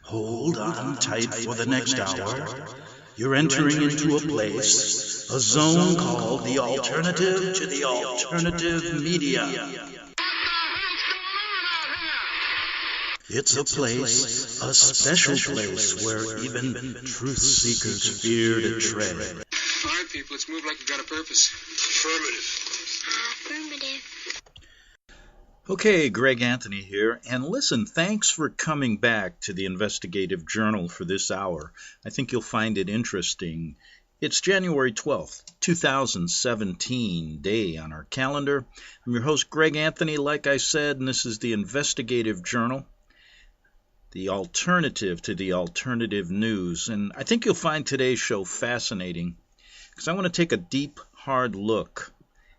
Hold on tight for the next hour. You're entering into a place, a zone called the alternative to the alternative media. It's a place, a special place where even truth seekers fear to tread. All right, people, let's move like we've got a purpose. Affirmative. Okay, Greg Anthony here, and listen, thanks for coming back to the Investigative Journal for this hour. I think you'll find it interesting. It's January 12th, 2017 day on our calendar. I'm your host, Greg Anthony, like I said, and this is the Investigative Journal, the alternative to the alternative news. And I think you'll find today's show fascinating because I want to take a deep, hard look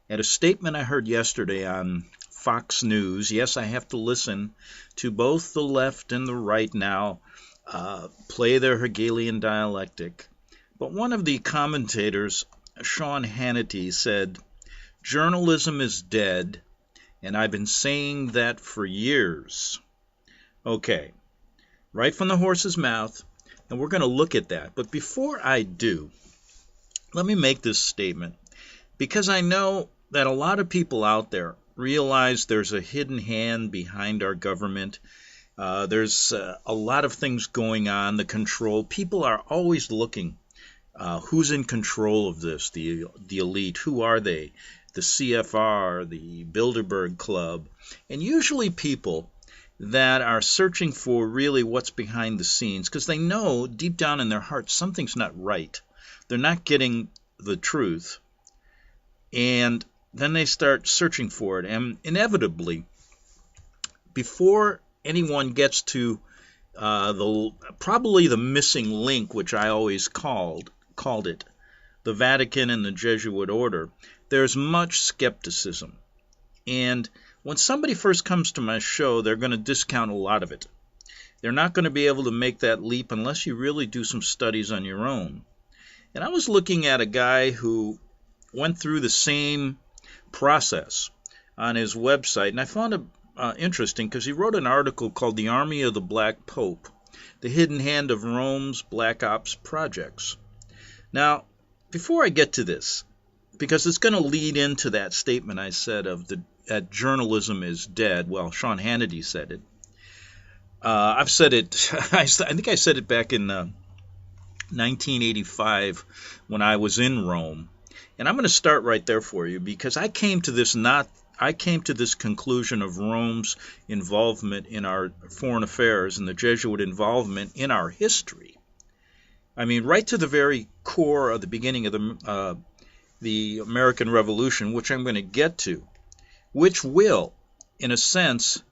at a statement I heard yesterday on Fox News. Yes, I have to listen to both the left and the right now play their Hegelian dialectic. But one of the commentators, Sean Hannity, said, "Journalism is dead, and I've been saying that for years." Okay, right from the horse's mouth, and we're going to look at that. But before I do, let me make this statement, because I know that a lot of people out there realize there's a hidden hand behind our government. There's a lot of things going on, the control. People are always looking. Who's in control of this? The elite. Who are they? The CFR, the Bilderberg Club. And usually people that are searching for really what's behind the scenes, because they know deep down in their hearts something's not right. They're not getting the truth. And then they start searching for it, and inevitably, before anyone gets to probably the missing link, which I always called it, the Vatican and the Jesuit order, there's much skepticism. And when somebody first comes to my show, they're going to discount a lot of it. They're not going to be able to make that leap unless you really do some studies on your own. And I was looking at a guy who went through the same process on his website, and I found it interesting because he wrote an article called "The Army of the Black Pope, the Hidden Hand of Rome's Black Ops Projects." Now, before I get to this, because it's going to lead into that statement I said that journalism is dead. Well, Sean Hannity said it. I've said it. I think I said it back in 1985 when I was in Rome. And I'm going to start right there for you, because I came to this conclusion of Rome's involvement in our foreign affairs and the Jesuit involvement in our history. I mean, right to the very core of the beginning of the American Revolution, which I'm going to get to, which will, in a sense,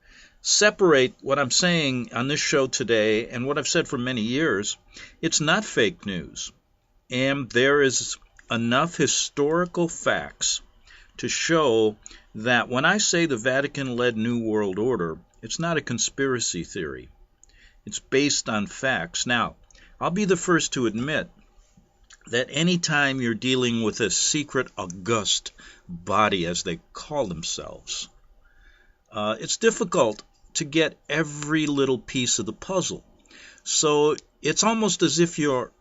separate what I'm saying on this show today and what I've said for many years. It's not fake news, and there is enough historical facts to show that when I say the Vatican-led New World Order, it's not a conspiracy theory. It's based on facts. Now, I'll be the first to admit that anytime you're dealing with a secret, august body, as they call themselves, it's difficult to get every little piece of the puzzle. So it's almost as if you're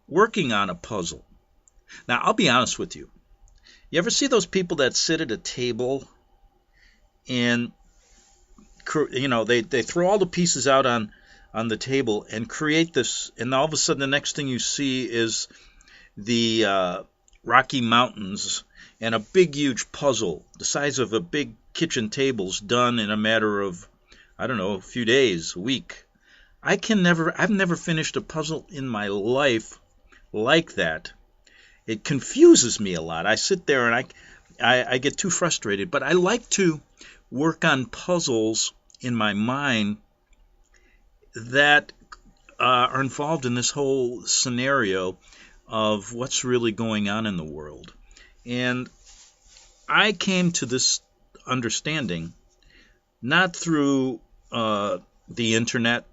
working on a puzzle. Now, I'll be honest with you. You ever see those people that sit at a table and, they throw all the pieces out on the table and create this, and all of a sudden the next thing you see is the Rocky Mountains and a big, huge puzzle the size of a big kitchen table's done in a matter of, a few days, a week. I've never finished a puzzle in my life like that. It confuses me a lot. I sit there and I get too frustrated. But I like to work on puzzles in my mind that are involved in this whole scenario of what's really going on in the world. And I came to this understanding not through the internet,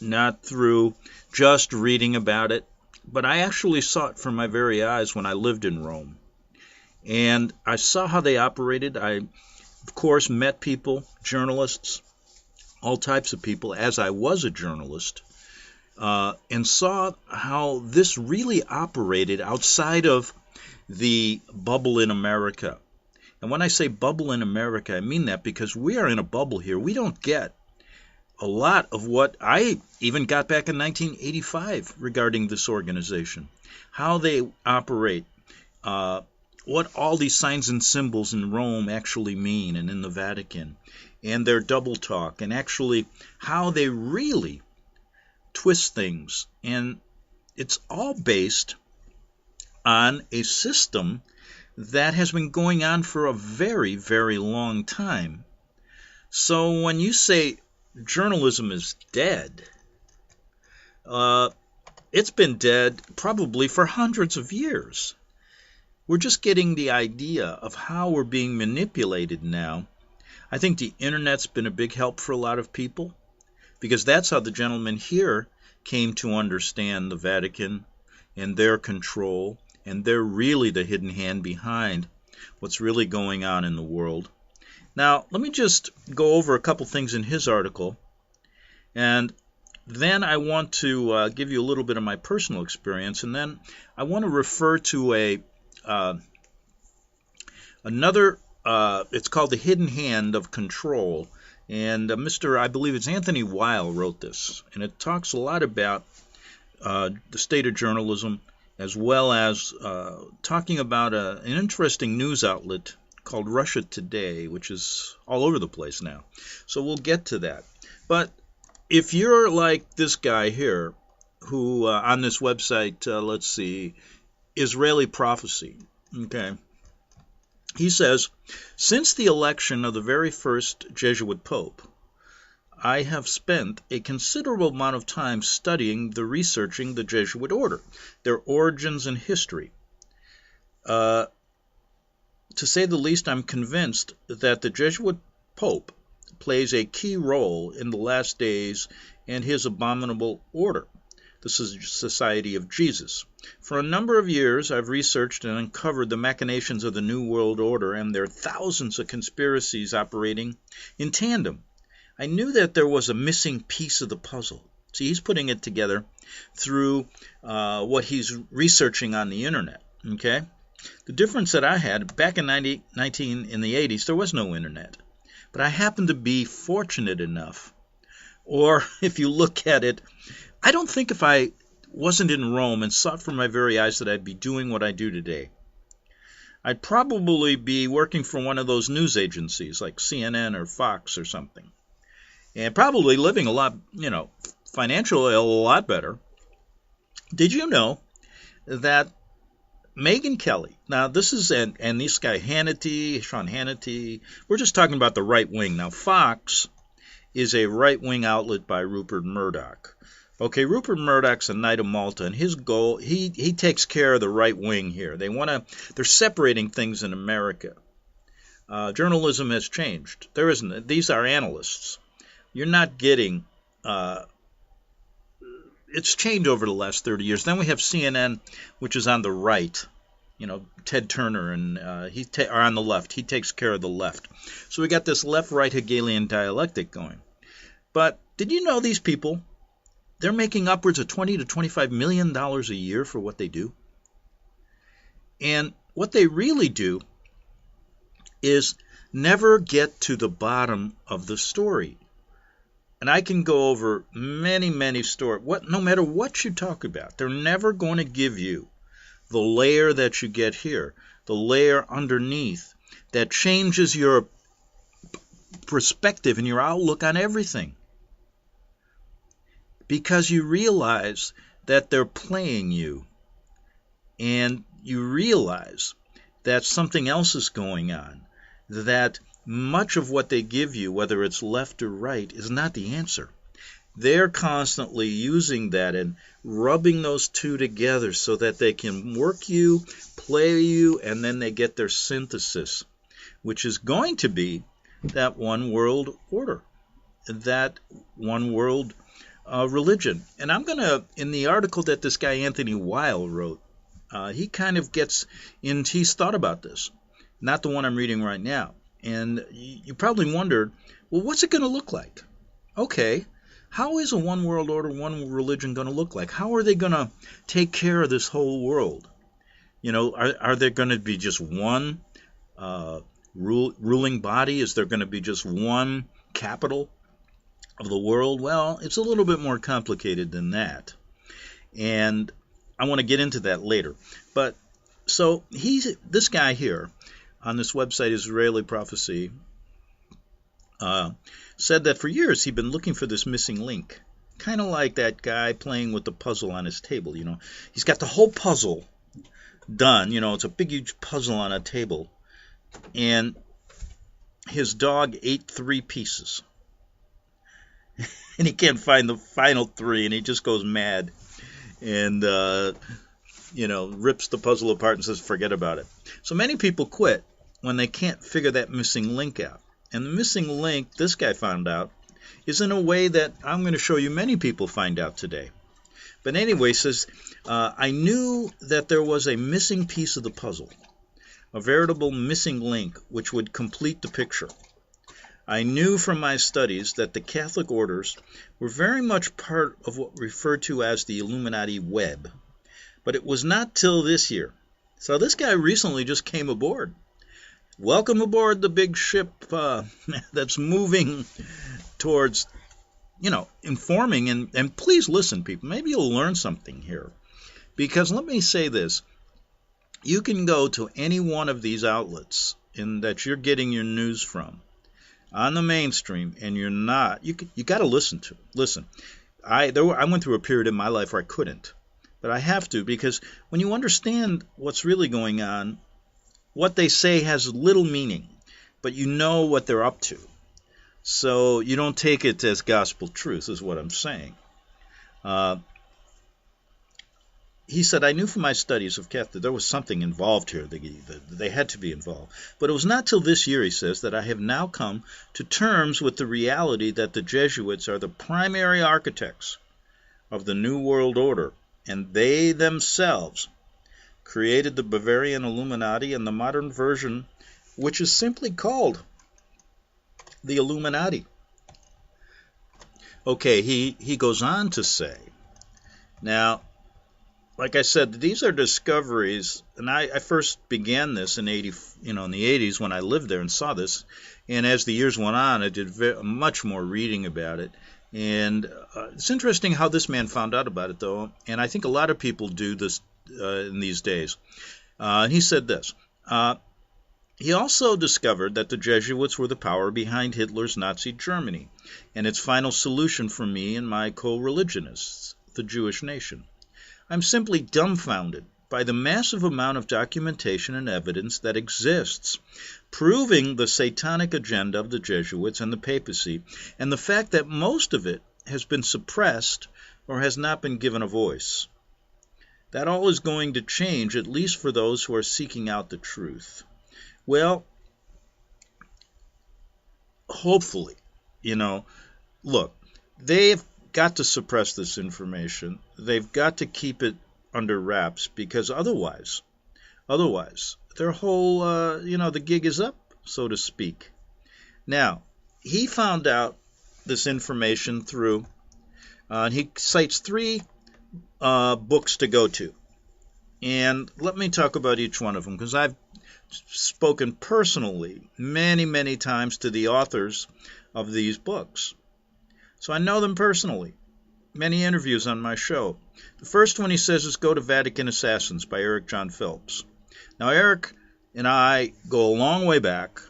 not through just reading about it, but I actually saw it from my very eyes when I lived in Rome. And I saw how they operated. I, of course, met people, journalists, all types of people, as I was a journalist. and saw how this really operated outside of the bubble in America. And when I say bubble in America, I mean that because we are in a bubble here. We don't get a lot of what I even got back in 1985 regarding this organization, how they operate, what all these signs and symbols in Rome actually mean and in the Vatican, and their double talk, and actually how they really twist things. And it's all based on a system that has been going on for a very, very long time. So when you say journalism is dead, it's been dead probably for hundreds of years. We're just getting the idea of how we're being manipulated now. I think the internet's been a big help for a lot of people, because that's how the gentleman here came to understand the Vatican and their control, and they're really the hidden hand behind what's really going on in the world. Now, let me just go over a couple things in his article, and then I want to give you a little bit of my personal experience, and then I want to refer to another, it's called The Hidden Hand of Control, and I believe it's Anthony Weil wrote this, and it talks a lot about the state of journalism, as well as talking about an interesting news outlet called Russia Today, which is all over the place now. So we'll get to that. But if you're like this guy here, who on this website, let's see, Israeli Prophecy, okay, he says, since the election of the very first Jesuit Pope, I have spent a considerable amount of time studying researching the Jesuit order, their origins and history. To say the least, I'm convinced that the Jesuit Pope plays a key role in the last days and his abominable order, the Society of Jesus. For a number of years, I've researched and uncovered the machinations of the New World Order and their thousands of conspiracies operating in tandem. I knew that there was a missing piece of the puzzle. See, he's putting it together through what he's researching on the internet, okay? The difference that I had, back in in the 80s, there was no internet. But I happened to be fortunate enough, or if you look at it, I don't think if I wasn't in Rome and saw it from my very eyes that I'd be doing what I do today. I'd probably be working for one of those news agencies like CNN or Fox or something. And probably living a lot, financially a lot better. Did you know that Megyn Kelly, now this is, and this guy Sean Hannity, we're just talking about the right wing. Now Fox is a right wing outlet by Rupert Murdoch. Okay, Rupert Murdoch's a Knight of Malta, and his goal, he takes care of the right wing here. They're separating things in America. Journalism has changed. There isn't. These are analysts. You're not getting, it's changed over the last 30 years. Then we have CNN, which is on the right. Ted Turner, and are on the left. He takes care of the left. So we got this left-right Hegelian dialectic going. But did you know these people, they're making upwards of $20 to $25 million a year for what they do? And what they really do is never get to the bottom of the story. And I can go over many, many stories. No matter what you talk about, they're never going to give you the layer that you get here, the layer underneath that changes your perspective and your outlook on everything. Because you realize that they're playing you, and you realize that something else is going on, that much of what they give you, whether it's left or right, is not the answer. They're constantly using that and rubbing those two together so that they can work you, play you, and then they get their synthesis, which is going to be that one world order, that one world religion. And I'm going to, in the article that this guy Anthony Weil wrote, he kind of gets into, he's thought about this, not the one I'm reading right now. And you probably wondered, well, what's it going to look like? Okay, how is a one world order, one religion going to look like? How are they going to take care of this whole world? You know, are there going to be just one ruling body? Is there going to be just one capital of the world? Well, it's a little bit more complicated than that. And I want to get into that later. But so this guy here on this website, Israeli Prophecy, said that for years he'd been looking for this missing link. Kind of like that guy playing with the puzzle on his table, you know. He's got the whole puzzle done, you know, it's a big huge puzzle on a table. And his dog ate 3 pieces. And he can't find the final 3, and he just goes mad. And, you know, rips the puzzle apart and says, forget about it. So many people quit when they can't figure that missing link out. And the missing link, this guy found out, is in a way that I'm going to show you many people find out today. But anyway, says, I knew that there was a missing piece of the puzzle, a veritable missing link which would complete the picture. I knew from my studies that the Catholic orders were very much part of what referred to as the Illuminati web. But it was not till this year. So this guy recently just came aboard. Welcome aboard the big ship that's moving towards, you know, informing. And please listen, people. Maybe you'll learn something here. Because let me say this. You can go to any one of these outlets that you're getting your news from on the mainstream, and you're not. You got to listen to. Listen, I went through a period in my life where I couldn't. But I have to, because when you understand what's really going on, what they say has little meaning, but you know what they're up to. So you don't take it as gospel truth, is what I'm saying. He said, I knew from my studies of Catholic there was something involved here. They had to be involved. But it was not till this year, he says, that I have now come to terms with the reality that the Jesuits are the primary architects of the New World Order, and they themselves created the Bavarian Illuminati and the modern version, which is simply called the Illuminati. Okay, he goes on to say, now, like I said, these are discoveries, and I first began this in the 80s when I lived there and saw this, and as the years went on, I did much more reading about it. And it's interesting how this man found out about it, though, and I think a lot of people do this in these days. He said this. He also discovered that the Jesuits were the power behind Hitler's Nazi Germany and its final solution for me and my co-religionists, the Jewish nation. I'm simply dumbfounded by the massive amount of documentation and evidence that exists, proving the satanic agenda of the Jesuits and the papacy, and the fact that most of it has been suppressed or has not been given a voice. That all is going to change, at least for those who are seeking out the truth. Well, hopefully, look, they've got to suppress this information. They've got to keep it under wraps, because otherwise, their whole, the gig is up, so to speak. Now, he found out this information through, he cites 3 books to go to. And let me talk about each one of them, because I've spoken personally many, many times to the authors of these books. So I know them personally. Many interviews on my show. The first one he says is Go to Vatican Assassins by Eric John Phelps. Now, Eric and I go a long way back,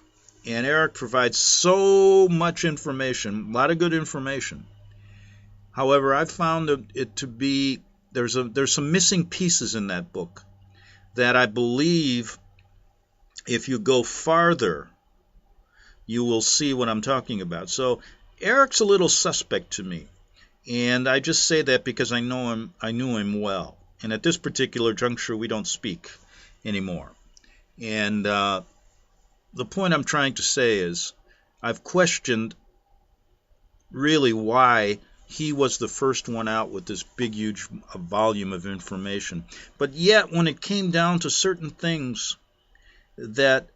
and Eric provides so much information, a lot of good information. However, I've found it to be, there's some missing pieces in that book that I believe if you go farther, you will see what I'm talking about. So Eric's a little suspect to me, and I just say that because I knew him well. And at this particular juncture, we don't speak anymore. And the point I'm trying to say is I've questioned really why he was the first one out with this big, huge volume of information. But yet, when it came down to certain things that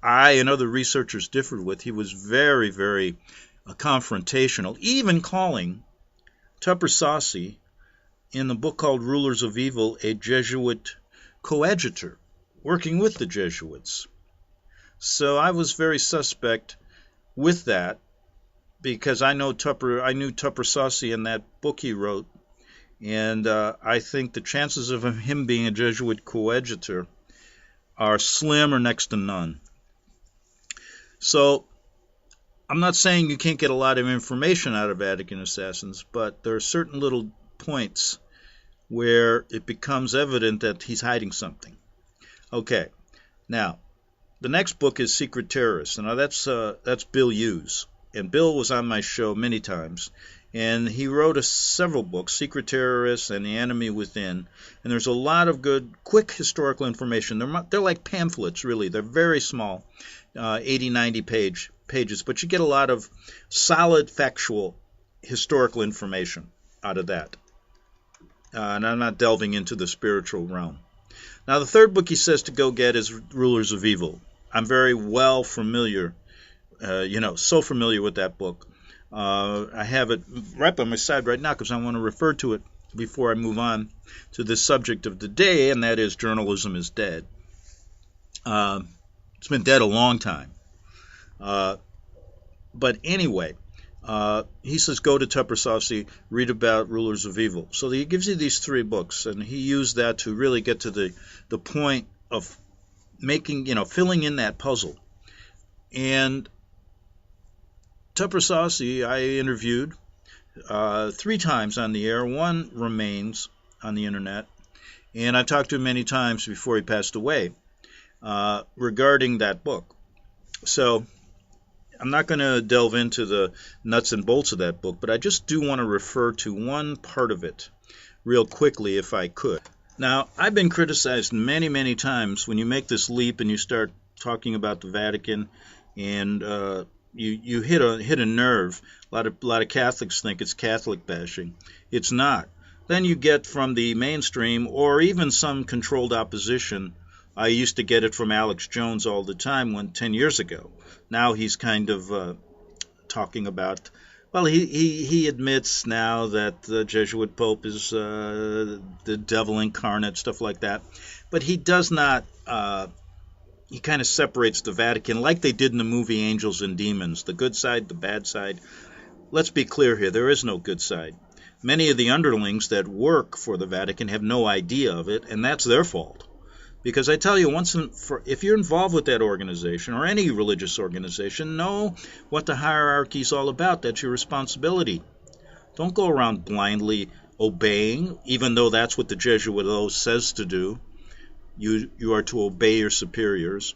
I and other researchers differed with, he was very, very confrontational, even calling Tupper Saucy in the book called Rulers of Evil a Jesuit coadjutor, working with the Jesuits. So I was very suspect with that, because I knew Tupper Saucy in that book he wrote, and I think the chances of him being a Jesuit coadjutor are slim or next to none. So I'm not saying you can't get a lot of information out of Vatican assassins, but there are certain little points where it becomes evident that he's hiding something. Okay, now the next book is Secret Terrorists. Now that's Bill Hughes, and Bill was on my show many times, and he wrote several books, Secret Terrorists and The Enemy Within, and there's a lot of good, quick historical information. They're like pamphlets, really. They're very small, 80, 90 pages, but you get a lot of solid, factual, historical information out of that. And I'm not delving into the spiritual realm. Now, the third book he says to go get is Rulers of Evil. I'm very well familiar, so familiar with that book. I have it right by my side right now because I want to refer to it before I move on to the subject of the day, and that is journalism is dead. It's been dead a long time. But anyway, he says go to Tupper Saucy, read about Rulers of Evil. So he gives you these three books, and he used that to really get to the point of making, filling in that puzzle. And Tupper Saucy I interviewed 3 times on the air. One remains on the internet, and I talked to him many times before he passed away regarding that book. So I'm not going to delve into the nuts and bolts of that book, but I just do want to refer to one part of it real quickly if I could. Now, I've been criticized many, many times when you make this leap and you start talking about the Vatican, and you hit a nerve. A lot of Catholics think it's Catholic bashing. It's not. Then you get from the mainstream or even some controlled opposition. I used to get it from Alex Jones all the time 10 years ago. Now he's kind of talking about, well, he admits now that the Jesuit Pope is the devil incarnate, stuff like that. But he does not, he kind of separates the Vatican like they did in the movie Angels and Demons, the good side, the bad side. Let's be clear here, there is no good side. Many of the underlings that work for the Vatican have no idea of it, and that's their fault. Because I tell you, if you're involved with that organization or any religious organization, know what the hierarchy is all about. That's your responsibility. Don't go around blindly obeying, even though that's what the Jesuit oath says to do. You are to obey your superiors,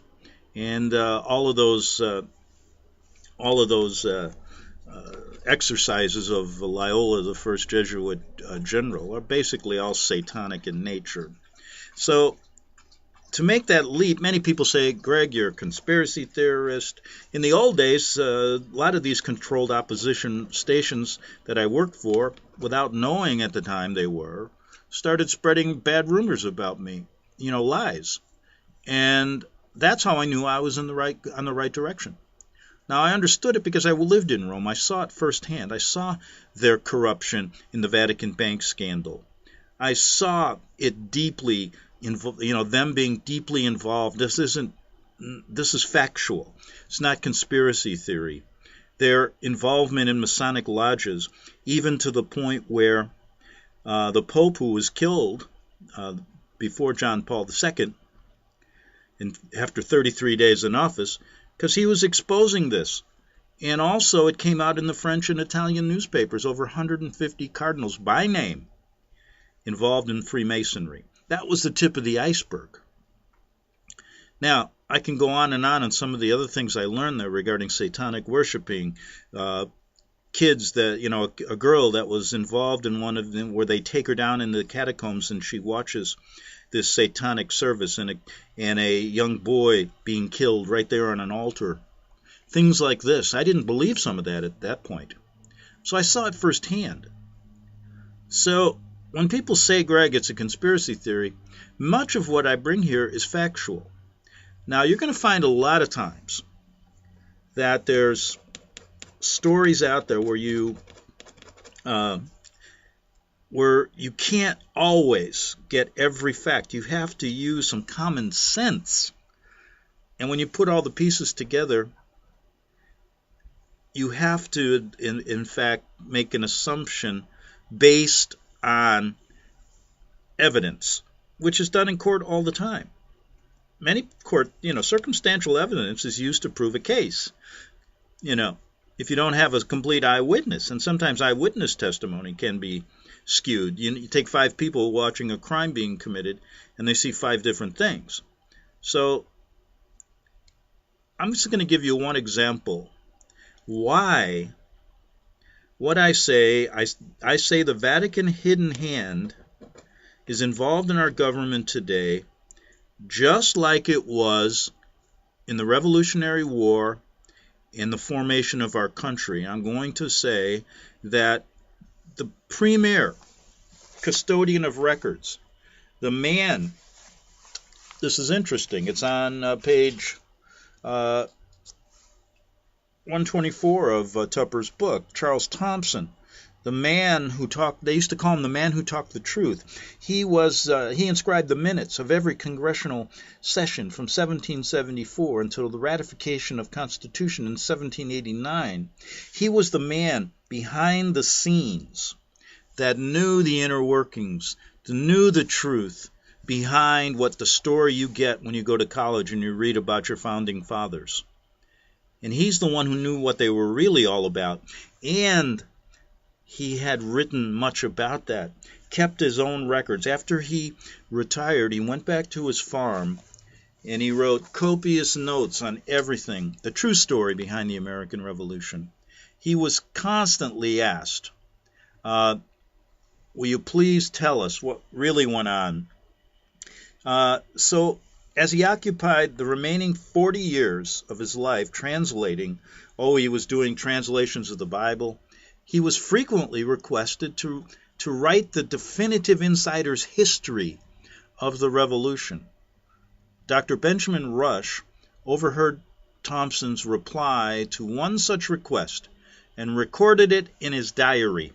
and all of those exercises of Loyola, the first Jesuit general, are basically all satanic in nature. So, to make that leap, many people say, Greg, you're a conspiracy theorist. In the old days, a lot of these controlled opposition stations that I worked for, without knowing at the time they were, started spreading bad rumors about me, lies. And that's how I knew I was on the right direction. Now, I understood it because I lived in Rome. I saw it firsthand. I saw their corruption in the Vatican bank scandal. I saw it deeply, them being deeply involved. This is factual. It's not conspiracy theory. Their involvement in Masonic lodges, even to the point where the Pope, who was killed before John Paul II, after 33 days in office, because he was exposing this. And also it came out in the French and Italian newspapers, over 150 cardinals by name involved in Freemasonry. That was the tip of the iceberg. Now, I can go on some of the other things I learned there regarding satanic worshiping. Kids that, a girl that was involved in one of them where they take her down in the catacombs and she watches this satanic service and a young boy being killed right there on an altar. Things like this. I didn't believe some of that at that point. So I saw it firsthand. So when people say, Greg, it's a conspiracy theory, much of what I bring here is factual. Now, you're going to find a lot of times that there's stories out there where you can't always get every fact. You have to use some common sense. And when you put all the pieces together, you have to, in fact, make an assumption based on evidence, which is done in court all the time. Many court, circumstantial evidence is used to prove a case. If you don't have a complete eyewitness, and sometimes eyewitness testimony can be skewed. You take 5 people watching a crime being committed, and they see 5 different things. So I'm just going to give you one example. Why? What I say the Vatican hidden hand is involved in our government today, just like it was in the Revolutionary War, in the formation of our country. I'm going to say that the premier custodian of records, the man, this is interesting, it's on page 124 of Tupper's book, Charles Thompson, the man who talked, they used to call him the man who talked the truth. He inscribed the minutes of every congressional session from 1774 until the ratification of Constitution in 1789. He was the man behind the scenes that knew the inner workings, knew the truth behind what the story you get when you go to college and you read about your founding fathers. And he's the one who knew what they were really all about. And he had written much about that, kept his own records. After he retired, he went back to his farm and he wrote copious notes on everything, the true story behind the American Revolution. He was constantly asked, will you please tell us what really went on? So as he occupied the remaining 40 years of his life translating, he was doing translations of the Bible, he was frequently requested to write the definitive insider's history of the Revolution. Dr. Benjamin Rush overheard Thompson's reply to one such request and recorded it in his diary.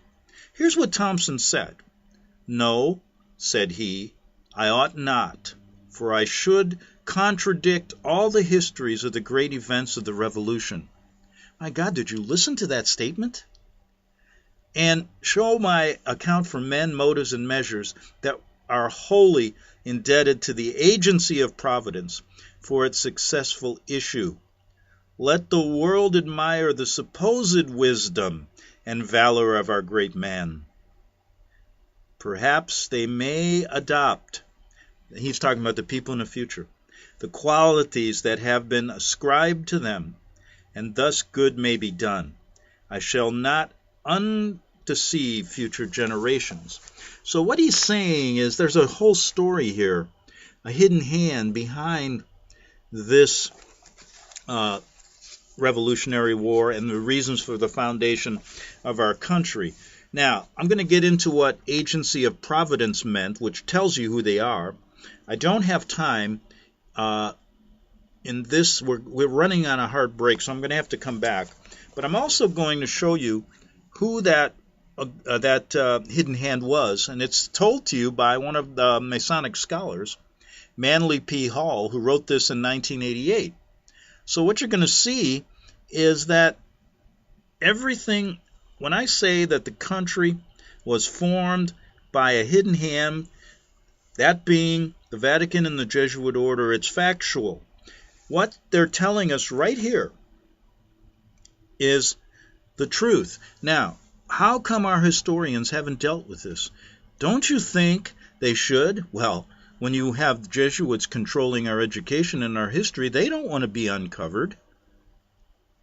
Here's what Thompson said. "No," said he, "I ought not, for I should contradict all the histories of the great events of the Revolution." My God, did you listen to that statement? "And show my account for men, motives, and measures that are wholly indebted to the agency of Providence for its successful issue. Let the world admire the supposed wisdom and valor of our great man. Perhaps they may adopt," he's talking about the people in the future, "the qualities that have been ascribed to them, and thus good may be done. I shall not undeceive future generations." So what he's saying is there's a whole story here, a hidden hand behind this Revolutionary War and the reasons for the foundation of our country. Now, I'm going to get into what agency of providence meant, which tells you who they are. I don't have time in this. We're running on a hard break, so I'm going to have to come back. But I'm also going to show you who that hidden hand was, and it's told to you by one of the Masonic scholars, Manly P. Hall, who wrote this in 1988. So what you're going to see is that everything, when I say that the country was formed by a hidden hand, that being the Vatican and the Jesuit order, it's factual. What they're telling us right here is the truth. Now, how come our historians haven't dealt with this? Don't you think they should? Well, when you have Jesuits controlling our education and our history, they don't want to be uncovered.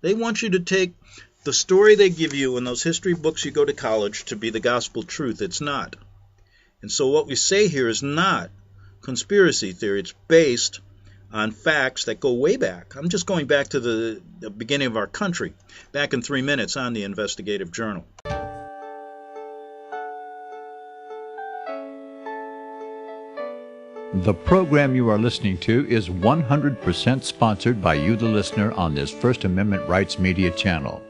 They want you to take the story they give you in those history books you go to college to be the gospel truth. It's not. And so what we say here is not conspiracy theory. It's based on facts that go way back. I'm just going back to the beginning of our country, back in 3 minutes on the Investigative Journal. The program you are listening to is 100% sponsored by you, the listener, on this First Amendment Rights Media channel.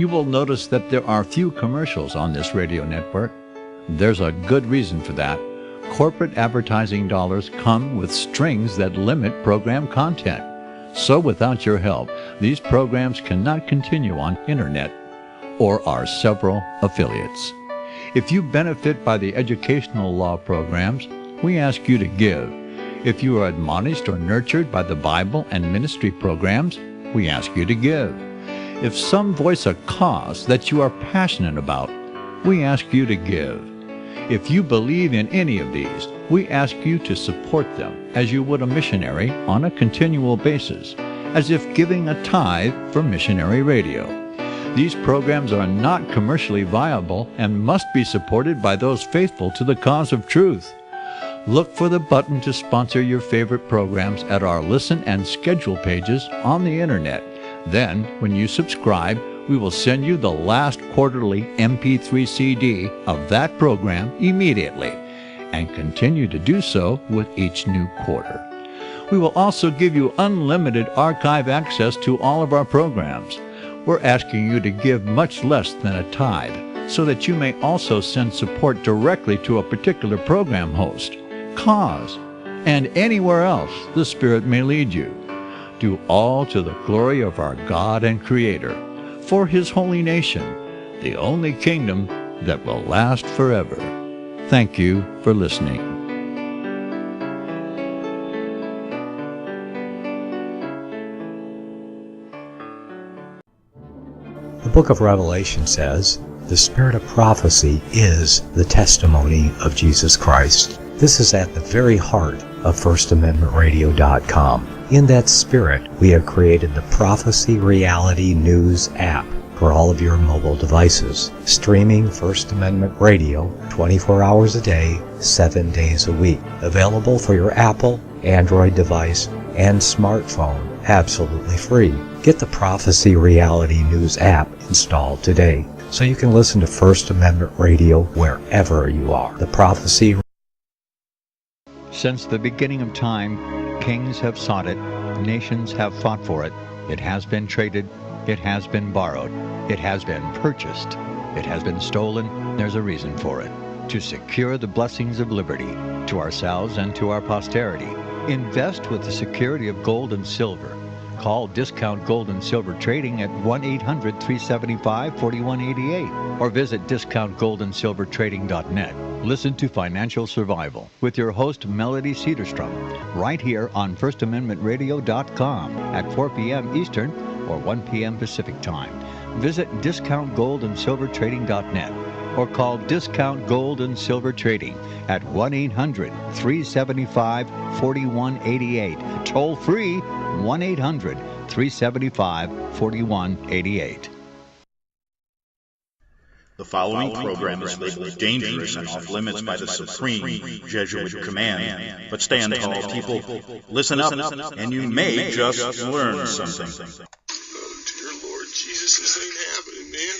you will notice that there are few commercials on this radio network. There's a good reason for that. Corporate advertising dollars come with strings that limit program content. So without your help, these programs cannot continue on internet or our several affiliates. If you benefit by the educational law programs, we ask you to give. If you are admonished or nurtured by the Bible and ministry programs, we ask you to give. If some voice a cause that you are passionate about, we ask you to give. If you believe in any of these, we ask you to support them as you would a missionary on a continual basis, as if giving a tithe for missionary radio. These programs are not commercially viable and must be supported by those faithful to the cause of truth. Look for the button to sponsor your favorite programs at our listen and schedule pages on the internet. Then, when you subscribe, we will send you the last quarterly MP3 CD of that program immediately, and continue to do so with each new quarter. We will also give you unlimited archive access to all of our programs. We're asking you to give much less than a tithe, so that you may also send support directly to a particular program host, cause, and anywhere else the Spirit may lead you. Do all to the glory of our God and Creator, for His holy nation, the only kingdom that will last forever. Thank you for listening. The book of Revelation says, "The spirit of prophecy is the testimony of Jesus Christ." This is at the very heart of FirstAmendmentRadio.com. In that spirit, we have created the Prophecy Reality News app for all of your mobile devices, streaming First Amendment Radio 24 hours a day, 7 days a week. Available for your Apple, Android device, and smartphone, absolutely free. Get the Prophecy Reality News app installed today so you can listen to First Amendment Radio wherever you are. The Prophecy. Since the beginning of time, kings have sought it, nations have fought for it. It has been traded, it has been borrowed, it has been purchased, it has been stolen. There's a reason for it. To secure the blessings of liberty to ourselves and to our posterity, invest with the security of gold and silver. Call Discount Gold and Silver Trading at 1-800-375-4188 or visit discountgoldandsilvertrading.net. Listen to Financial Survival with your host Melody Cedarstrom right here on FirstAmendmentRadio.com at 4 p.m. Eastern or 1 p.m. Pacific Time. Visit discountgoldandsilvertrading.net or call Discount Gold and Silver Trading at 1-800-375-4188. Toll free 1-800-375-4188. The following program is labeled dangerous and off limits by the supreme Jesuit command. But stand tall, people. Listen up, and you may just learn something. Oh, dear Lord Jesus, this ain't happening, man.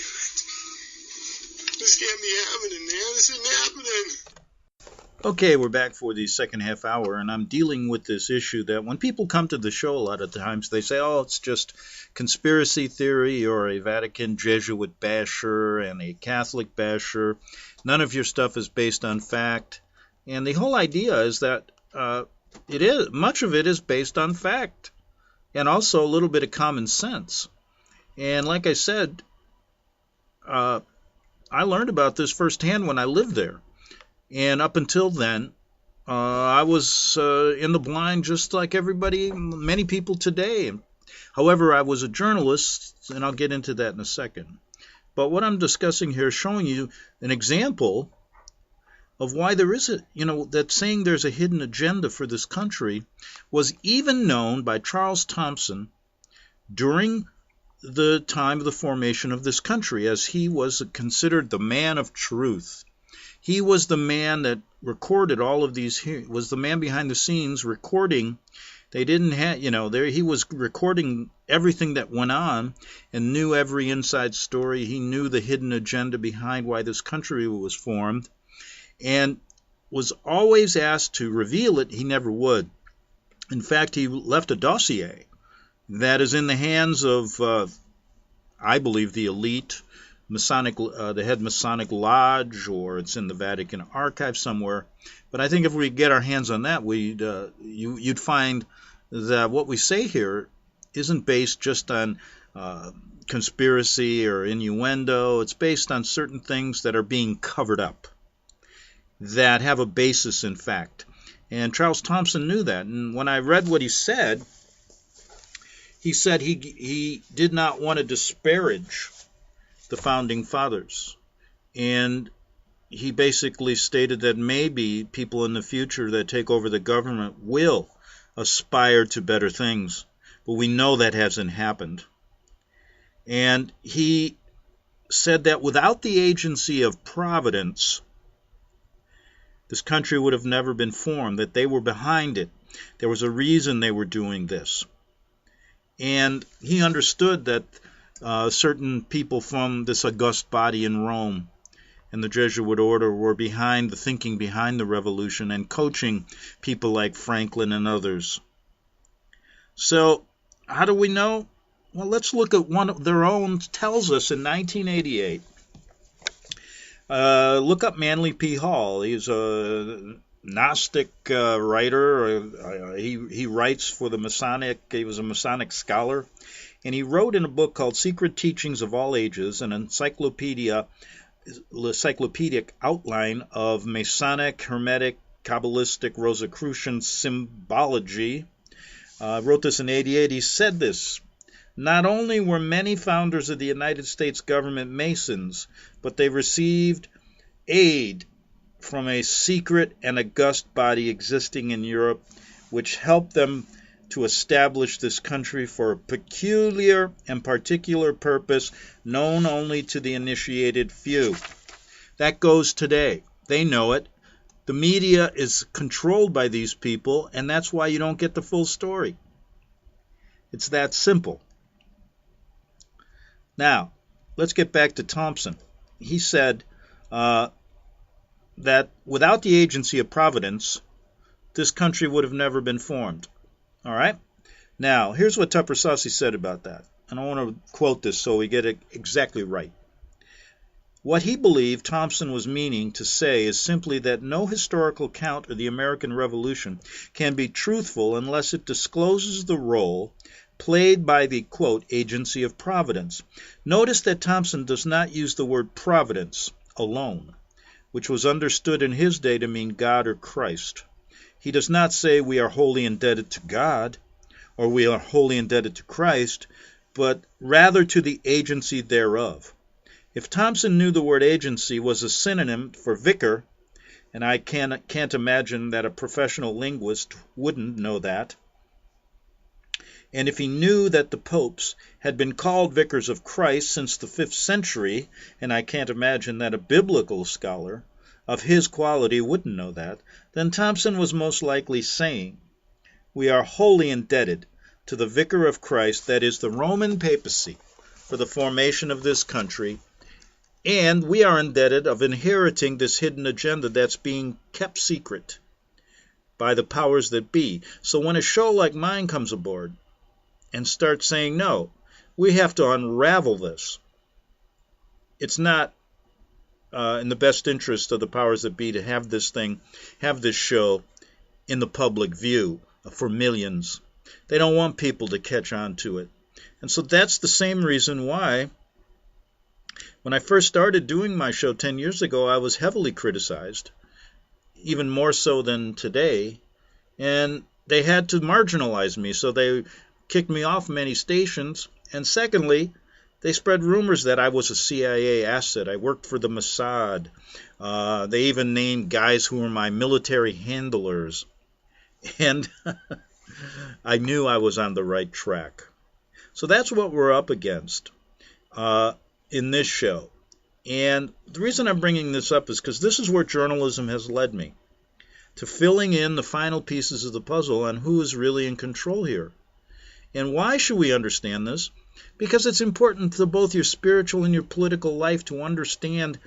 This can't be happening, man. This isn't happening. Okay, we're back for the second half hour, and I'm dealing with this issue that when people come to the show a lot of times, they say, oh, it's just conspiracy theory or a Vatican Jesuit basher and a Catholic basher. None of your stuff is based on fact. And the whole idea is that much of it is based on fact and also a little bit of common sense. And like I said, I learned about this firsthand when I lived there. And up until then, I was in the blind just like many people today. However, I was a journalist, and I'll get into that in a second. But what I'm discussing here is showing you an example of why there is that saying there's a hidden agenda for this country was even known by Charles Thompson during the time of the formation of this country, as he was considered the man of truth. He was the man that recorded all of these. He was the man behind the scenes recording. They didn't have, he was recording everything that went on and knew every inside story. He knew the hidden agenda behind why this country was formed and was always asked to reveal it. He never would. In fact, he left a dossier that is in the hands of, I believe, the elite Masonic, the head Masonic lodge, or it's in the Vatican archive somewhere. But I think if we get our hands on that, you'd find that what we say here isn't based just on conspiracy or innuendo. It's based on certain things that are being covered up, that have a basis in fact. And Charles Thompson knew that. And when I read what he said he did not want to disparage the Founding Fathers. And he basically stated that maybe people in the future that take over the government will aspire to better things. But we know that hasn't happened. And he said that without the agency of providence, this country would have never been formed, that they were behind it. There was a reason they were doing this. And he understood that certain people from this august body in Rome and the Jesuit order were behind the thinking behind the revolution and coaching people like Franklin and others. So how do we know? Well, let's look at one of their own. Tells us in 1988. Look up Manly P. Hall. He's a Gnostic writer. He writes for the Masonic. He was a Masonic scholar. And he wrote in a book called Secret Teachings of All Ages, an encyclopedic outline of Masonic, Hermetic, Kabbalistic, Rosicrucian symbology. Wrote this in 88. He said this: not only were many founders of the United States government Masons, but they received aid from a secret and august body existing in Europe, which helped them to establish this country for a peculiar and particular purpose known only to the initiated few. That goes today. They know it. The media is controlled by these people, and that's why you don't get the full story. It's that simple. Now, let's get back to Thompson. He said that without the agency of providence, this country would have never been formed. All right? Now, here's what Tupper Saucy said about that. And I want to quote this so we get it exactly right. What he believed Thompson was meaning to say is simply that no historical account of the American Revolution can be truthful unless it discloses the role played by the, quote, agency of providence. Notice that Thompson does not use the word providence alone, which was understood in his day to mean God or Christ. He does not say we are wholly indebted to God or we are wholly indebted to Christ, but rather to the agency thereof. If Thompson knew the word agency was a synonym for vicar, and I can't imagine that a professional linguist wouldn't know that, and if he knew that the popes had been called vicars of Christ since the 5th century, and I can't imagine that a biblical scholar of his quality wouldn't know that, then Thompson was most likely saying, we are wholly indebted to the vicar of Christ, that is the Roman papacy, for the formation of this country, and we are indebted of inheriting this hidden agenda that's being kept secret by the powers that be. So when a show like mine comes aboard and starts saying, no, we have to unravel this, it's not in the best interest of the powers that be to have this show in the public view for millions. They don't want people to catch on to it. And so that's the same reason why when I first started doing my show 10 years ago, I was heavily criticized, even more so than today, and they had to marginalize me, so they kicked me off many stations. And secondly, they spread rumors that I was a CIA asset. I worked for the Mossad. They even named guys who were my military handlers. And I knew I was on the right track. So that's what we're up against in this show. And the reason I'm bringing this up is because this is where journalism has led me, to filling in the final pieces of the puzzle on who is really in control here. And why should we understand this? Because it's important to both your spiritual and your political life to understand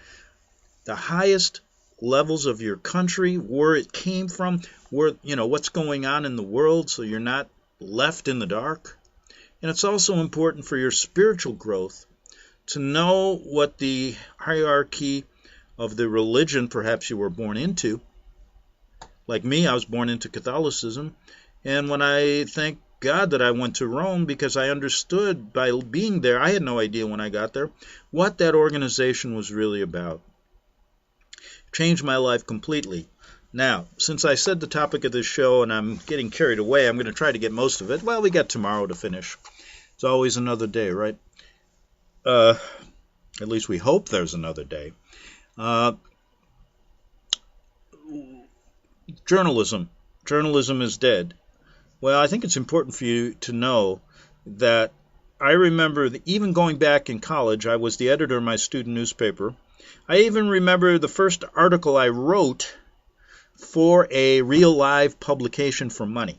the highest levels of your country, where it came from, what's going on in the world, so you're not left in the dark. And it's also important for your spiritual growth to know what the hierarchy of the religion perhaps you were born into. Like me, I was born into Catholicism, and when I thank God that I went to Rome, because I understood by being there, I had no idea when I got there, what that organization was really about. Changed my life completely. Now, since I said the topic of this show and I'm getting carried away, I'm going to try to get most of it. Well, we got tomorrow to finish. It's always another day, right? At least we hope there's another day. Journalism. Journalism is dead. Well, I think it's important for you to know that I remember that even going back in college, I was the editor of my student newspaper. I even remember the first article I wrote for a real live publication for money.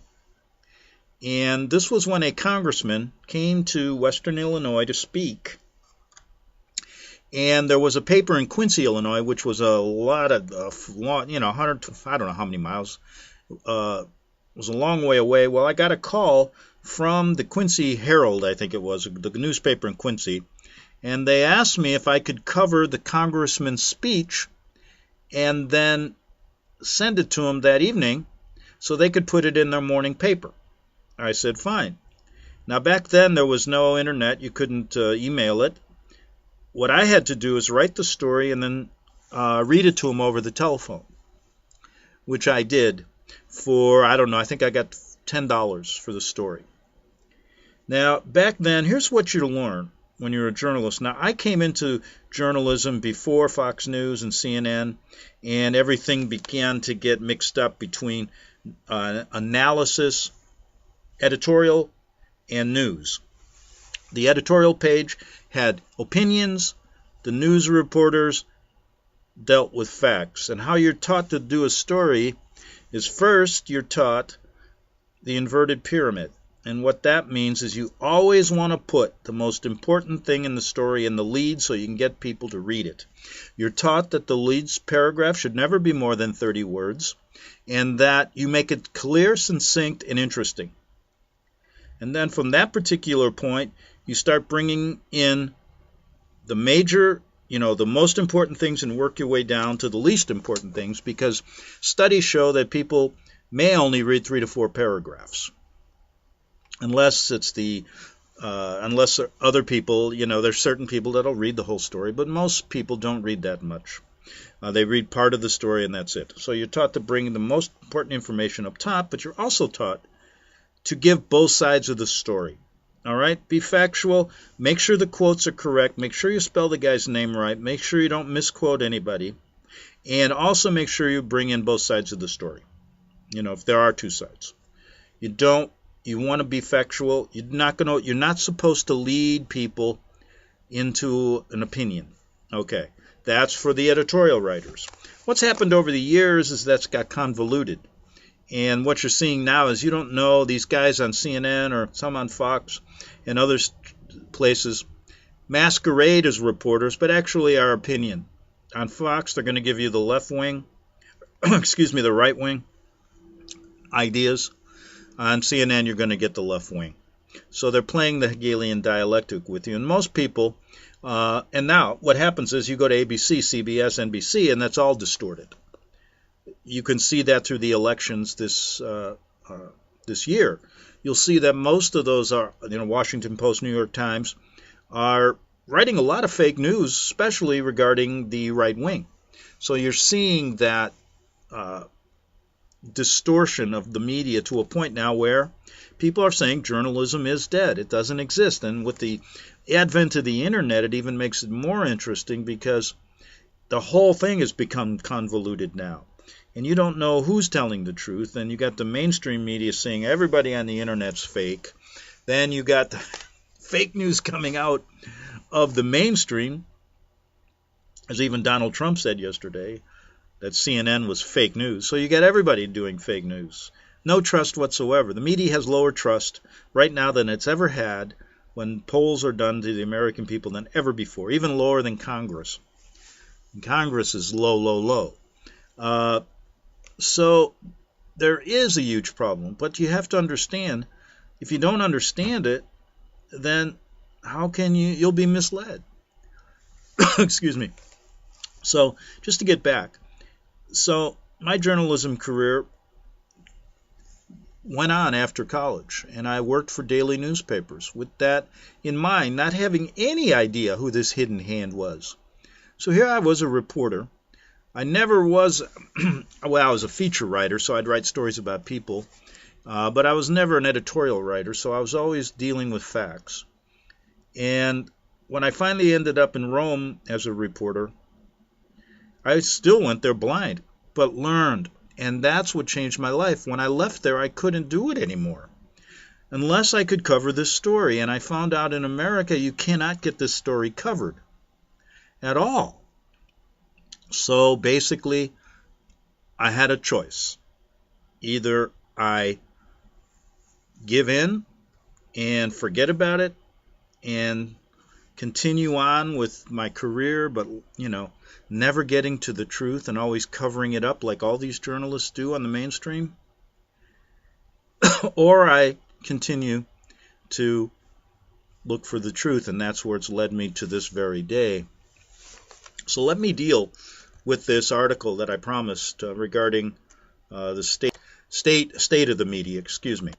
And this was when a congressman came to Western Illinois to speak. And there was a paper in Quincy, Illinois, which was a lot of, 100, I don't know how many miles. It was a long way away. Well, I got a call from the Quincy Herald, I think it was, the newspaper in Quincy. And they asked me if I could cover the congressman's speech and then send it to him that evening so they could put it in their morning paper. I said, fine. Now, back then, there was no internet. You couldn't email it. What I had to do is write the story and then read it to him over the telephone, which I did for, I don't know, I think I got $10 for the story. Now, back then, here's what you learn when you're a journalist. Now, I came into journalism before Fox News and CNN, and everything began to get mixed up between analysis, editorial, and news. The editorial page had opinions. The news reporters dealt with facts. And how you're taught to do a story is first you're taught the inverted pyramid. And what that means is you always want to put the most important thing in the story in the lead so you can get people to read it. You're taught that the lead's paragraph should never be more than 30 words and that you make it clear, succinct, and interesting. And then from that particular point, you start bringing in the major, the most important things and work your way down to the least important things, because studies show that people may only read 3 to 4 paragraphs. Unless it's unless other people, there's certain people that'll read the whole story, but most people don't read that much. They read part of the story and that's it. So you're taught to bring the most important information up top, but you're also taught to give both sides of the story. All right? Be factual. Make sure the quotes are correct. Make sure you spell the guy's name right. Make sure you don't misquote anybody. And also make sure you bring in both sides of the story. If there are two sides. You want to be factual. You're not supposed to lead people into an opinion. Okay. That's for the editorial writers. What's happened over the years is that's got convoluted. And what you're seeing now is you don't know these guys on CNN or some on Fox and other places masquerade as reporters, but actually are opinion. On Fox, they're going to give you the left wing, the right wing ideas. On CNN, you're going to get the left wing. So they're playing the Hegelian dialectic with you. And most people, and now what happens is you go to ABC, CBS, NBC, and that's all distorted. You can see that through the elections this year. You'll see that most of those are, Washington Post, New York Times, are writing a lot of fake news, especially regarding the right wing. So you're seeing that distortion of the media to a point now where people are saying journalism is dead. It doesn't exist. And with the advent of the internet, it even makes it more interesting because the whole thing has become convoluted now. And you don't know who's telling the truth. And you got the mainstream media saying everybody on the internet's fake. Then you got the fake news coming out of the mainstream, as even Donald Trump said yesterday, that CNN was fake news. So you got everybody doing fake news. No trust whatsoever. The media has lower trust right now than it's ever had when polls are done to the American people than ever before, even lower than Congress. And Congress is low, low, low. So there is a huge problem, but you have to understand, if you don't understand it, then how can you'll be misled. Excuse me. So, just to get back. So, my journalism career went on after college, and I worked for daily newspapers with that in mind, not having any idea who this hidden hand was. So here I was, a reporter. I never was, well, I was a feature writer, so I'd write stories about people, but I was never an editorial writer, so I was always dealing with facts. And when I finally ended up in Rome as a reporter, I still went there blind, but learned. And that's what changed my life. When I left there, I couldn't do it anymore unless I could cover this story. And I found out in America, you cannot get this story covered at all. So basically, I had a choice. Either I give in and forget about it and continue on with my career, but, never getting to the truth and always covering it up like all these journalists do on the mainstream, or I continue to look for the truth, and that's where it's led me to this very day. So let me deal with this article that I promised regarding the state of the media. Excuse me.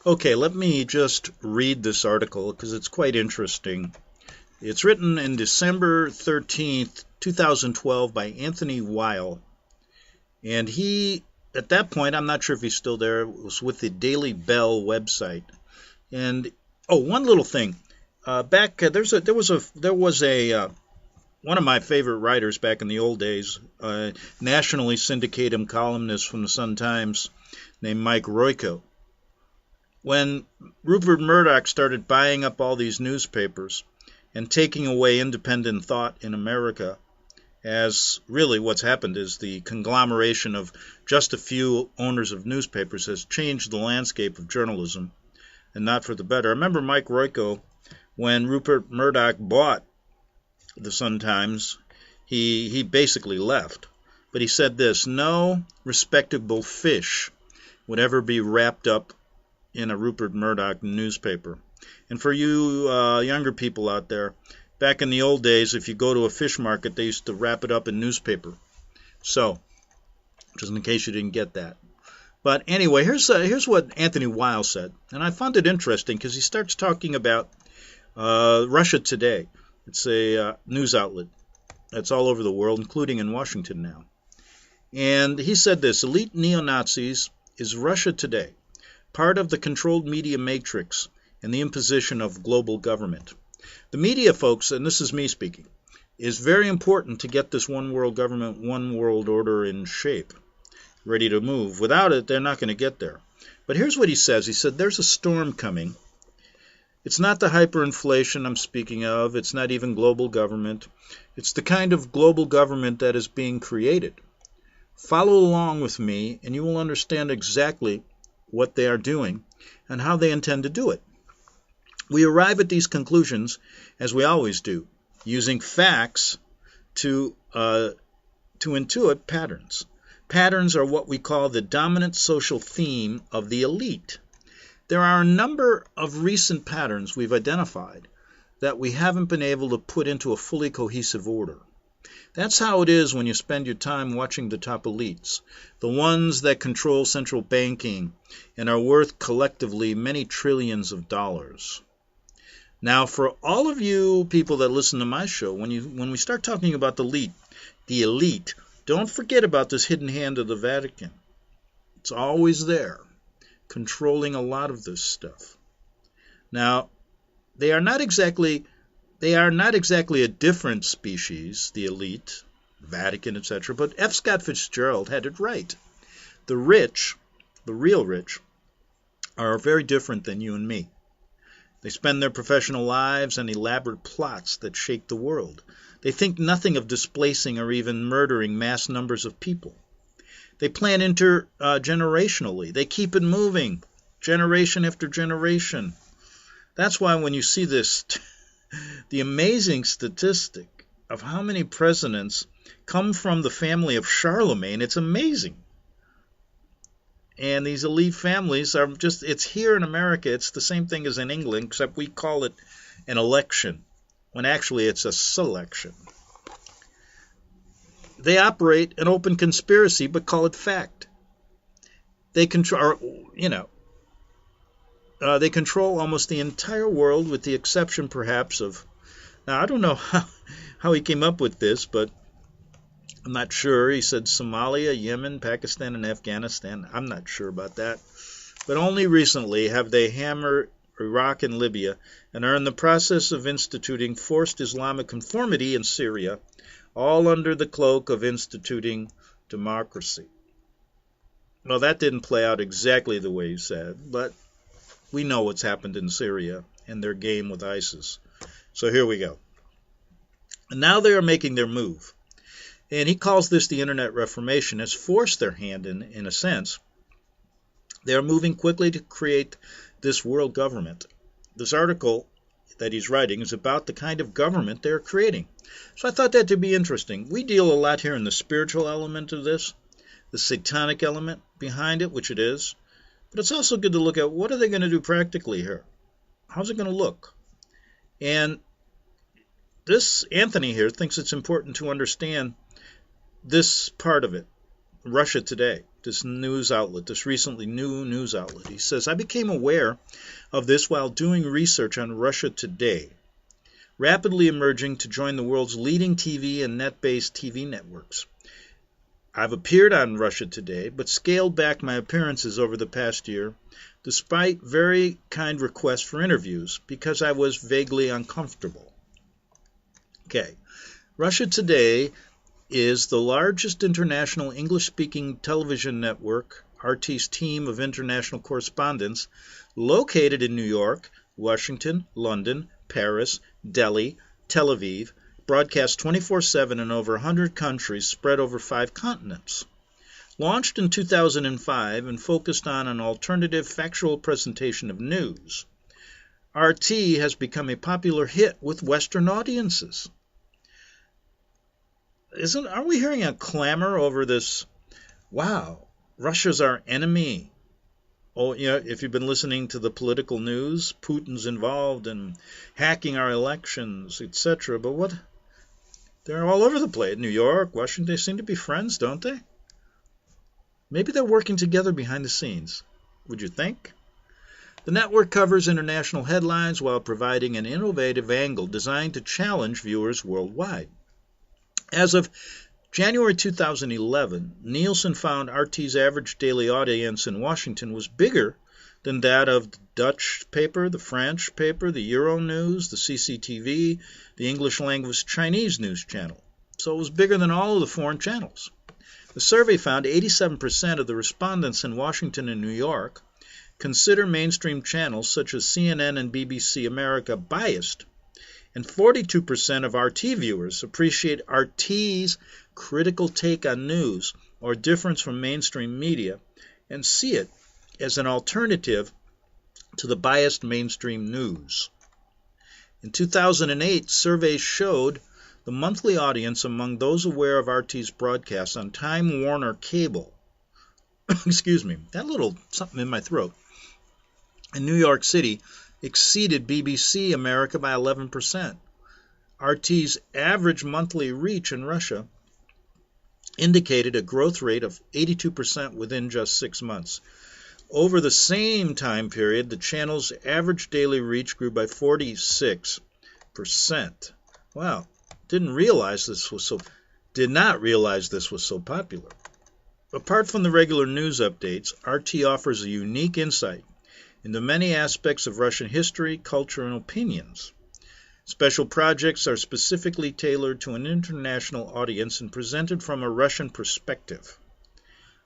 Okay, let me just read this article because it's quite interesting. It's written in December 13th, 2012 by Anthony Weil. And he, at that point, I'm not sure if he's still there, was with the Daily Bell website. And, one little thing. Back, there was a one of my favorite writers back in the old days, nationally syndicated columnist from the Sun-Times named Mike Royko. When Rupert Murdoch started buying up all these newspapers and taking away independent thought in America, as really what's happened is the conglomeration of just a few owners of newspapers has changed the landscape of journalism, and not for the better. I remember Mike Royko, when Rupert Murdoch bought the Sun-Times, he basically left. But he said this: no respectable fish would ever be wrapped up in a Rupert Murdoch newspaper. And for you younger people out there, back in the old days, if you go to a fish market, they used to wrap it up in newspaper. So, just in case you didn't get that. But anyway, here's what Anthony Weil said. And I found it interesting because he starts talking about Russia Today. It's a news outlet that's all over the world, including in Washington now. And he said this: elite neo-Nazis is Russia Today, part of the controlled media matrix and the imposition of global government. The media, folks, and this is me speaking, is very important to get this one world government, one world order in shape, ready to move. Without it, they're not going to get there. But here's what he says. He said, there's a storm coming. It's not the hyperinflation I'm speaking of. It's not even global government. It's the kind of global government that is being created. Follow along with me, and you will understand exactly what they are doing and how they intend to do it. We arrive at these conclusions, as we always do, using facts to intuit patterns. Patterns are what we call the dominant social theme of the elite. There are a number of recent patterns we've identified that we haven't been able to put into a fully cohesive order. That's how it is when you spend your time watching the top elites, the ones that control central banking and are worth collectively many trillions of dollars. Now, for all of you people that listen to my show, when we start talking about the elite, don't forget about this hidden hand of the Vatican. It's always there, controlling a lot of this stuff. Now, they are not exactly a different species, the elite, Vatican, etc., but F. Scott Fitzgerald had it right. The rich, the real rich, are very different than you and me. They spend their professional lives on elaborate plots that shake the world. They think nothing of displacing or even murdering mass numbers of people. They plan intergenerationally. They keep it moving, generation after generation. That's why when you see this, the amazing statistic of how many presidents come from the family of Charlemagne, it's amazing. And these elite families are just, it's here in America, it's the same thing as in England, except we call it an election. when actually it's a selection. They operate an open conspiracy, but call it fact. They control, they control almost the entire world, with the exception, perhaps, of. Now, I don't know how he came up with this, but I'm not sure. He said Somalia, Yemen, Pakistan, and Afghanistan. I'm not sure about that. But only recently have they hammered Iraq and Libya, and are in the process of instituting forced Islamic conformity in Syria, all under the cloak of instituting democracy. Well, that didn't play out exactly the way he said, but we know what's happened in Syria and their game with ISIS. So here we go. And now they are making their move. And he calls this the Internet Reformation. Has forced their hand in a sense. They are moving quickly to create this world government. This article that he's writing is about the kind of government they're creating. So I thought that to be interesting. We deal a lot here in the spiritual element of this, the satanic element behind it, which it is. But it's also good to look at what are they going to do practically here? How's it going to look? And this Anthony here thinks it's important to understand this part of it, Russia Today, this news outlet, this recently new news outlet. He says, I became aware of this while doing research on Russia Today, rapidly emerging to join the world's leading TV and net-based TV networks. I've appeared on Russia Today, but scaled back my appearances over the past year, despite very kind requests for interviews, because I was vaguely uncomfortable. Okay, Russia Today is the largest international English-speaking television network, RT's team of international correspondents, located in New York, Washington, London, Paris, Delhi, Tel Aviv, broadcast 24/7 in over 100 countries spread over 5 continents. Launched in 2005 and focused on an alternative factual presentation of news, RT has become a popular hit with Western audiences. Are we hearing a clamor over this? Wow, Russia's our enemy. Oh, if you've been listening to the political news, Putin's involved in hacking our elections, etc. But what? They're all over the place. New York, Washington, they seem to be friends, don't they? Maybe they're working together behind the scenes. Would you think? The network covers international headlines while providing an innovative angle designed to challenge viewers worldwide. As of January 2011, Nielsen found RT's average daily audience in Washington was bigger than that of the Dutch paper, the French paper, the Euronews, the CCTV, the English-language Chinese news channel. So it was bigger than all of the foreign channels. The survey found 87% of the respondents in Washington and New York consider mainstream channels such as CNN and BBC America biased, and 42% of RT viewers appreciate RT's critical take on news or difference from mainstream media and see it as an alternative to the biased mainstream news. In 2008, surveys showed the monthly audience among those aware of RT's broadcasts on Time Warner Cable, excuse me, that little something in my throat, in New York City exceeded BBC America by 11%. RT's average monthly reach in Russia indicated a growth rate of 82% within just 6 months. Over the same time period, the channel's average daily reach grew by 46%. Wow, did not realize this was so popular. Apart from the regular news updates, RT offers a unique insight into many aspects of Russian history, culture, and opinions. Special projects are specifically tailored to an international audience and presented from a Russian perspective.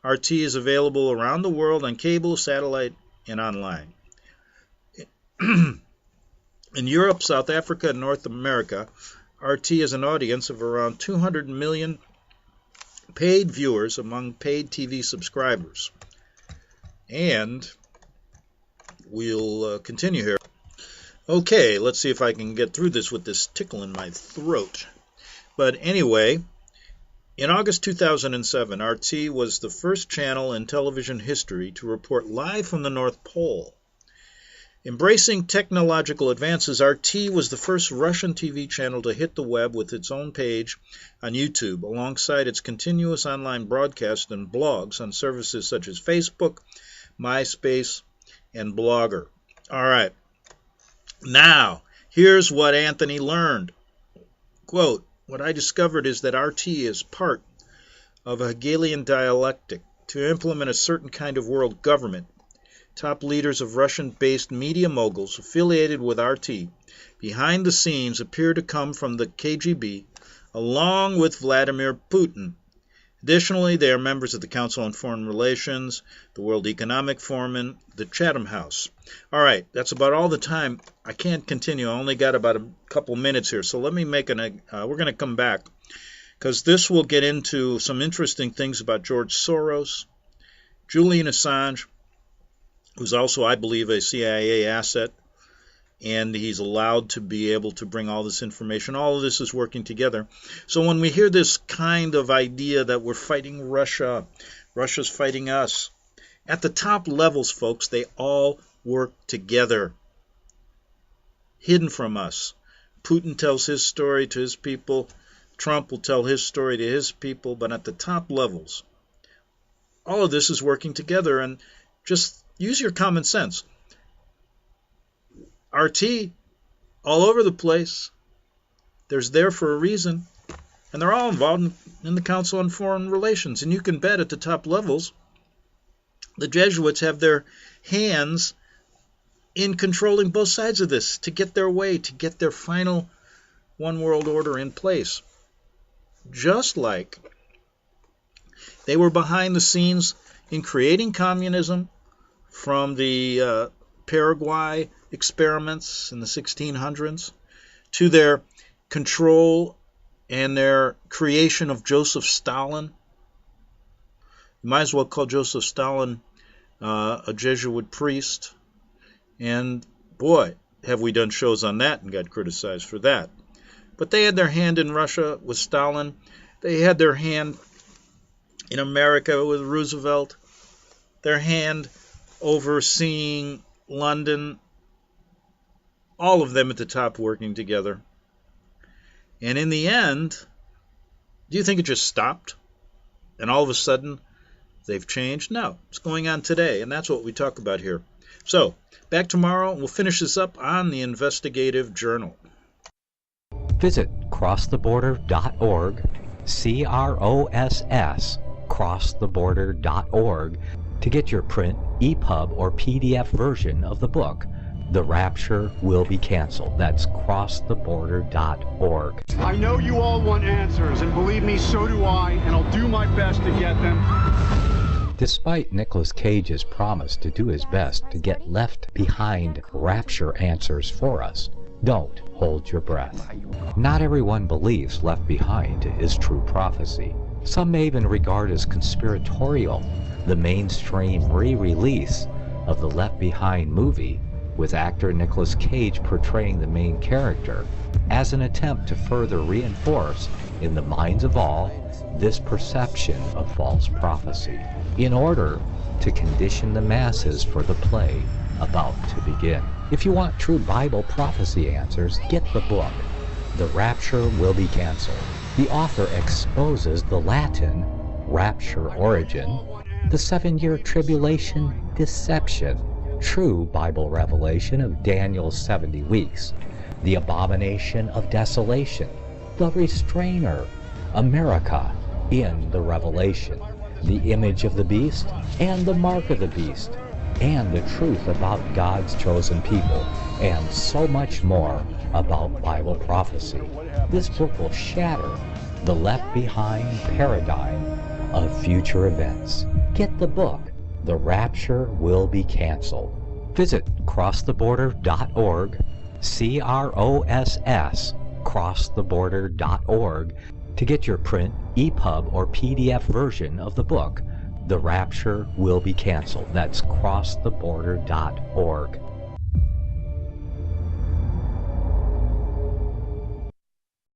RT is available around the world on cable, satellite, and online. In Europe, South Africa, and North America, RT has an audience of around 200 million paid viewers among paid TV subscribers. And we'll continue here. Okay, let's see if I can get through this with this tickle in my throat. But anyway, in August 2007, RT was the first channel in television history to report live from the North Pole. Embracing technological advances, RT was the first Russian TV channel to hit the web with its own page on YouTube, alongside its continuous online broadcast and blogs on services such as Facebook, MySpace, and Blogger. All right. Now, here's what Anthony learned. Quote, "What I discovered is that RT is part of a Hegelian dialectic to implement a certain kind of world government. Top leaders of Russian-based media moguls affiliated with RT behind the scenes appear to come from the KGB, along with Vladimir Putin. Additionally, they are members of the Council on Foreign Relations, the World Economic Forum, and the Chatham House." All right, that's about all the time. I can't continue. I only got about a couple minutes here, so let me make we're going to come back, because this will get into some interesting things about George Soros, Julian Assange, who's also, I believe, a CIA asset, and he's allowed to be able to bring all this information. All of this is working together. So when we hear this kind of idea that we're fighting Russia, Russia's fighting us, at the top levels, folks, they all work together, hidden from us. Putin tells his story to his people. Trump will tell his story to his people. But at the top levels, all of this is working together. And just use your common sense. RT, all over the place. There's there for a reason. And they're all involved in the Council on Foreign Relations. And you can bet at the top levels, the Jesuits have their hands in controlling both sides of this to get their way, to get their final one world order in place. Just like they were behind the scenes in creating communism from the Paraguay experiments in the 1600s to their control and their creation of Joseph Stalin. You might as well call Joseph Stalin a Jesuit priest. And boy, have we done shows on that and got criticized for that. But they had their hand in Russia with Stalin. They had their hand in America with Roosevelt. Their hand overseeing London. All of them at the top working together. And in the end, do you think it just stopped? And all of a sudden, they've changed? No, it's going on today, and that's what we talk about here. So, back tomorrow, we'll finish this up on the Investigative Journal. Visit crosstheborder.org, CROSS, crosstheborder.org, to get your print, EPUB, or PDF version of the book, The Rapture Will Be Canceled. That's crosstheborder.org. I know you all want answers, and believe me, so do I, and I'll do my best to get them. Despite Nicolas Cage's promise to do his best to get left behind rapture answers for us, don't hold your breath. Not everyone believes Left Behind is true prophecy. Some may even regard as conspiratorial the mainstream re-release of the Left Behind movie, with actor Nicolas Cage portraying the main character, as an attempt to further reinforce in the minds of all this perception of false prophecy, in order to condition the masses for the play about to begin. If you want true Bible prophecy answers, get the book, The Rapture Will Be Canceled. The author exposes the Latin rapture origin, the 7-year tribulation deception, true Bible revelation of Daniel's 70 weeks, the abomination of desolation, the restrainer, America in the Revelation, the image of the beast and the mark of the beast, and the truth about God's chosen people, and so much more about Bible prophecy. This book will shatter the Left Behind paradigm of future events. Get the book, The Rapture Will Be Canceled. Visit crosstheborder.org, CROSS, crosstheborder.org, to get your print, EPUB, or PDF version of the book, The Rapture Will Be Canceled. That's crosstheborder.org.